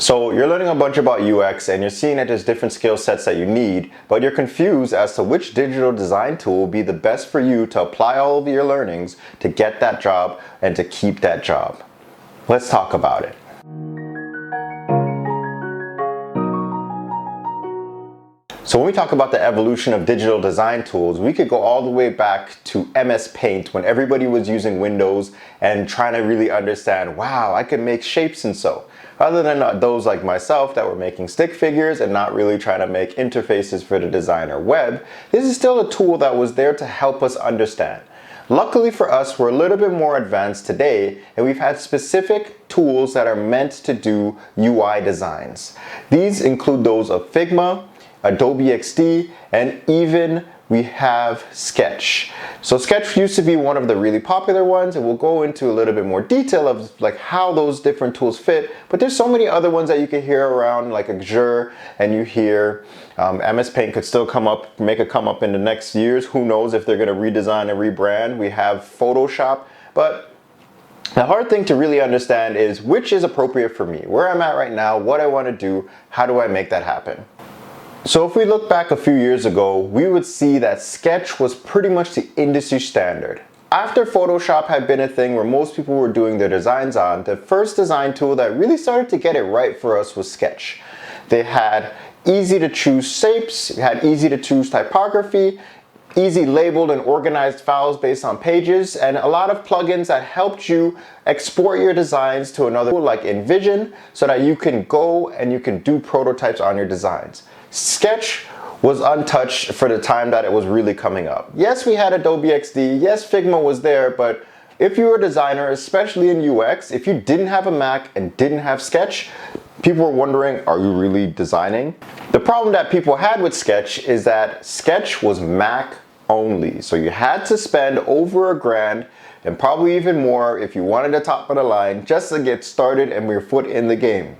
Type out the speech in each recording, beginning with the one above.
So you're learning a bunch about UX and you're seeing that there's different skill sets that you need, but you're confused as to which digital design tool will be the best for you to apply all of your learnings to get that job and to keep that job. Let's talk about it. So when we talk about the evolution of digital design tools, we could go all the way back to MS Paint when everybody was using Windows and trying to really understand, wow, I can make shapes and so. Other than those like myself that were making stick figures and not really trying to make interfaces for the designer web, this is still a tool that was there to help us understand. Luckily for us, we're a little bit more advanced today, and we've had specific tools that are meant to do UI designs. These include those of Figma, Adobe XD, and even we have Sketch. So Sketch used to be one of the really popular ones, and we'll go into a little bit more detail of like how those different tools fit, but there's so many other ones that you can hear around, like Azure, and you hear MS Paint could still make a come up in the next years. Who knows if they're gonna redesign and rebrand. We have Photoshop, but the hard thing to really understand is which is appropriate for me, where I'm at right now, what I wanna do, how do I make that happen? So if we look back a few years ago, we would see that Sketch was pretty much the industry standard. After Photoshop had been a thing where most people were doing their designs on, the first design tool that really started to get it right for us was Sketch. They had easy to choose shapes, it had easy to choose typography, easy labeled and organized files based on pages, and a lot of plugins that helped you export your designs to another tool like InVision so that you can go and you can do prototypes on your designs. Sketch was untouched for the time that it was really coming up. Yes, we had Adobe XD, yes, Figma was there, but if you were a designer, especially in UX, if you didn't have a Mac and didn't have Sketch, people were wondering, are you really designing? The problem that people had with Sketch is that Sketch was Mac only. So you had to spend over $1,000 and probably even more if you wanted the top of the line just to get started and your foot in the game.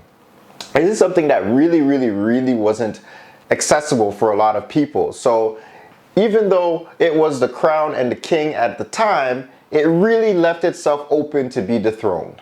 This is something that really wasn't accessible for a lot of people. So even though it was the crown and the king at the time, it really left itself open to be dethroned.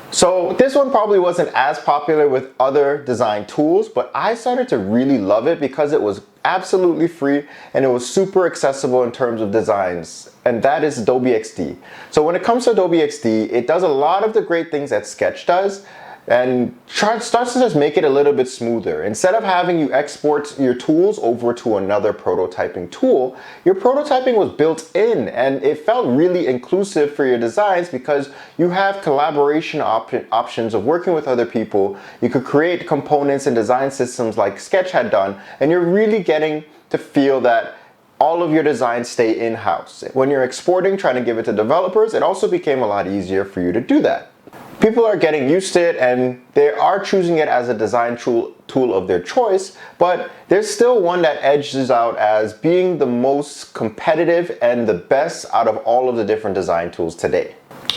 So this one probably wasn't as popular with other design tools, but I started to really love it because it was absolutely free and it was super accessible in terms of designs, and that is Adobe XD. So when it comes to Adobe XD, it does a lot of the great things that Sketch does, and starts to just make it a little bit smoother. Instead of having you export your tools over to another prototyping tool, your prototyping was built in and it felt really inclusive for your designs because you have collaboration options of working with other people. You could create components and design systems like Sketch had done, and you're really getting to feel that all of your designs stay in-house. When you're exporting, trying to give it to developers, it also became a lot easier for you to do that. People are getting used to it and they are choosing it as a design tool of their choice, but there's still one that edges out as being the most competitive and the best out of all of the different design tools today.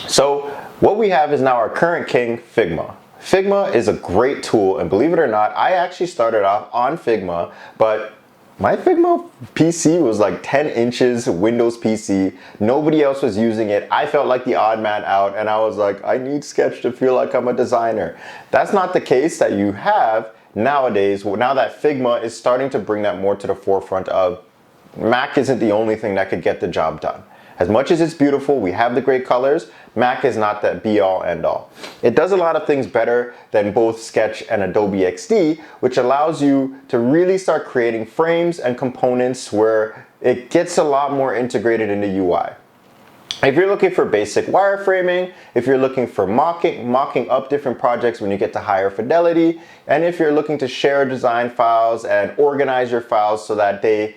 So what we have is now our current king, Figma. Figma is a great tool, and believe it or not, I actually started off on Figma, but my Figma PC was like 10 inches, Windows PC. Nobody else was using it. I felt like the odd man out, and I was like, I need Sketch to feel like I'm a designer. That's not the case that you have nowadays, now that Figma is starting to bring that more to the forefront of Mac isn't the only thing that could get the job done. As much as it's beautiful, we have the great colors, Mac is not that be all end all. It does a lot of things better than both Sketch and Adobe XD, which allows you to really start creating frames and components where it gets a lot more integrated in the UI. If you're looking for basic wireframing, if you're looking for mocking up different projects when you get to higher fidelity, and if you're looking to share design files and organize your files so that they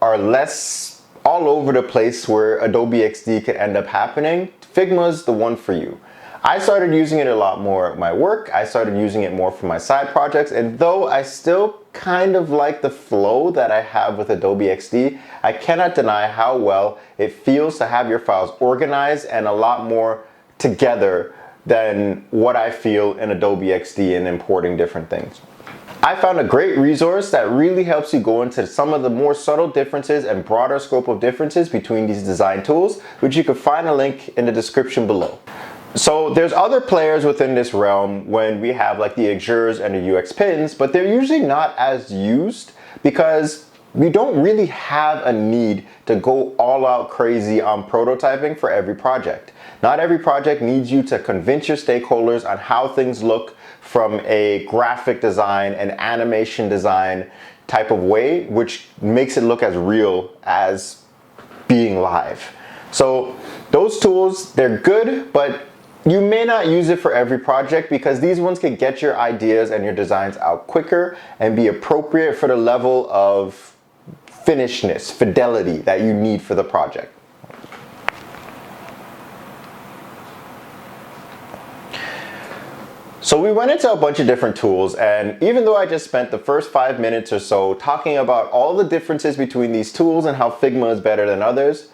are less all over the place where Adobe XD could end up happening, Figma's the one for you. I started using it a lot more at my work. I started using it more for my side projects, and though I still kind of like the flow that I have with Adobe XD, I cannot deny how well it feels to have your files organized and a lot more together than what I feel in Adobe XD and importing different things. I found a great resource that really helps you go into some of the more subtle differences and broader scope of differences between these design tools, which you can find a link in the description below. So there's other players within this realm when we have like the Axures and the UX pins, but they're usually not as used because we don't really have a need to go all out crazy on prototyping for every project. Not every project needs you to convince your stakeholders on how things look from a graphic design and animation design type of way, which makes it look as real as being live. So those tools, they're good, but you may not use it for every project because these ones can get your ideas and your designs out quicker and be appropriate for the level of finishedness, fidelity that you need for the project. So we went into a bunch of different tools, and even though I just spent the first 5 minutes or so talking about all the differences between these tools and how Figma is better than others,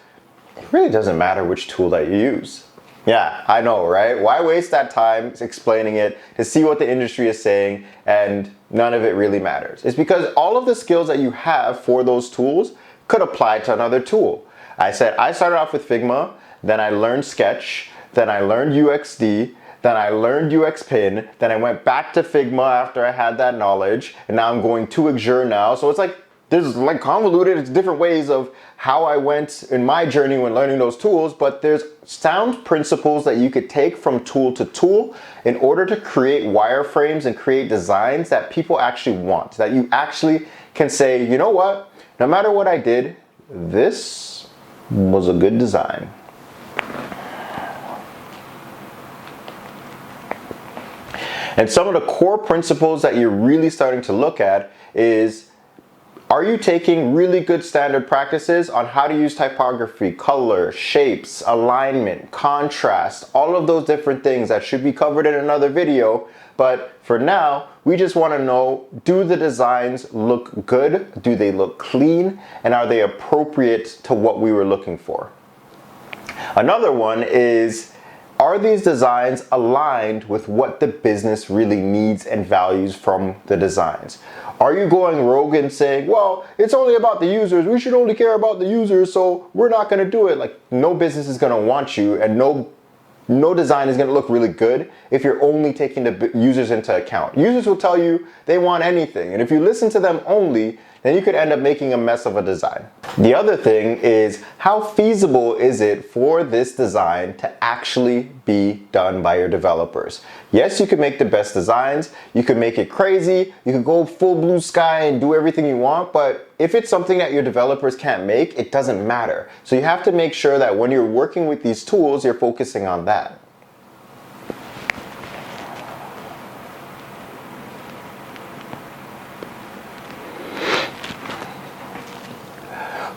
it really doesn't matter which tool that you use. Yeah, I know, right? Why waste that time explaining it to see what the industry is saying and none of it really matters? It's because all of the skills that you have for those tools could apply to another tool. I said I started off with Figma, then I learned Sketch, then I learned UXD, then I learned UXPin, then I went back to Figma after I had that knowledge, and now I'm going to Axure now. So it's like, there's like convoluted, it's different ways of how I went in my journey when learning those tools, but there's sound principles that you could take from tool to tool in order to create wireframes and create designs that people actually want, that you actually can say, you know what, no matter what I did, this was a good design. And some of the core principles that you're really starting to look at is, are you taking really good standard practices on how to use typography, color, shapes, alignment, contrast, all of those different things that should be covered in another video. But for now, we just want to know, do the designs look good? Do they look clean? And are they appropriate to what we were looking for? Another one is, are these designs aligned with what the business really needs and values from the designs? Are you going rogue and saying, well, it's only about the users, we should only care about the users, so we're not going to do it? Like, no business is going to want you, and no design is going to look really good if you're only taking the users into account. Users will tell you they want anything, and if you listen to them only, then you could end up making a mess of a design. The other thing is, how feasible is it for this design to actually be done by your developers? Yes, you can make the best designs, you can make it crazy, you can go full blue sky and do everything you want, but if it's something that your developers can't make, it doesn't matter. So you have to make sure that when you're working with these tools, you're focusing on that.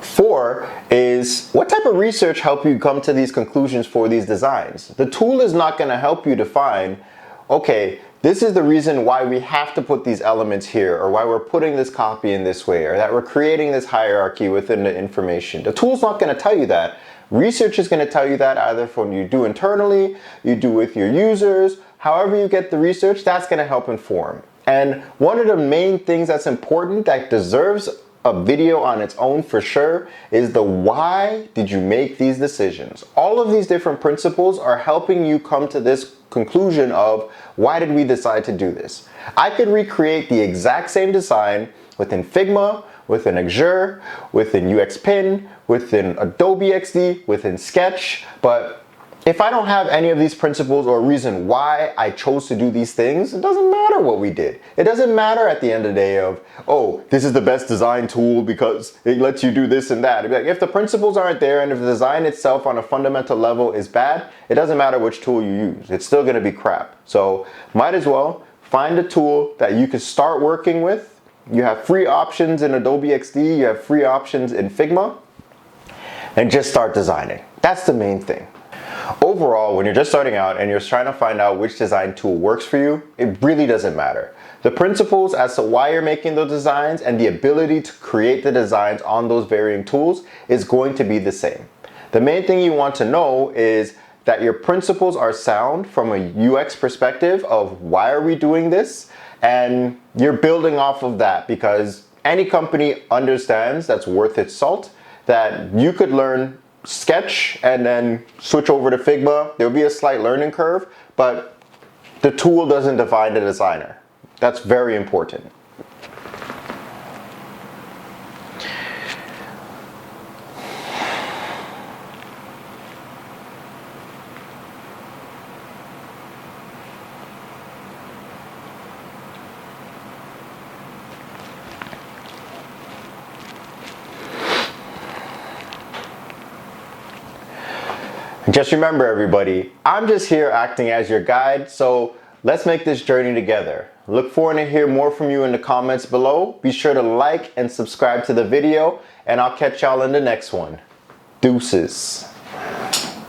Four is, what type of research helped you come to these conclusions for these designs? The tool is not going to help you define, okay, this is the reason why we have to put these elements here, or why we're putting this copy in this way, or that we're creating this hierarchy within the information. The tool's not going to tell you that. Research is going to tell you that, either from you do internally, you do with your users, however you get the research, that's going to help inform. And one of the main things that's important that deserves a video on its own for sure is the why did you make these decisions. All of these different principles are helping you come to this conclusion of, why did we decide to do this? I could recreate the exact same design within Figma, within Axure, within UXPin, within Adobe XD, within Sketch, but if I don't have any of these principles or reason why I chose to do these things, it doesn't matter what we did. It doesn't matter at the end of the day of, oh, this is the best design tool because it lets you do this and that. If the principles aren't there and if the design itself on a fundamental level is bad, it doesn't matter which tool you use. It's still going to be crap. So might as well find a tool that you can start working with. You have free options in Adobe XD, you have free options in Figma, and just start designing. That's the main thing. Overall, when you're just starting out and you're trying to find out which design tool works for you, it really doesn't matter. The principles as to why you're making those designs and the ability to create the designs on those varying tools is going to be the same. The main thing you want to know is that your principles are sound from a UX perspective of, why are we doing this? And you're building off of that, because any company understands that's worth its salt, that you could learn Sketch and then switch over to Figma. There'll be a slight learning curve, but the tool doesn't define the designer. That's very important. Just remember, everybody, I'm just here acting as your guide, so let's make this journey together. Look forward to hear more from you in the comments below. Be sure to like and subscribe to the video, and I'll catch y'all in the next one. Deuces.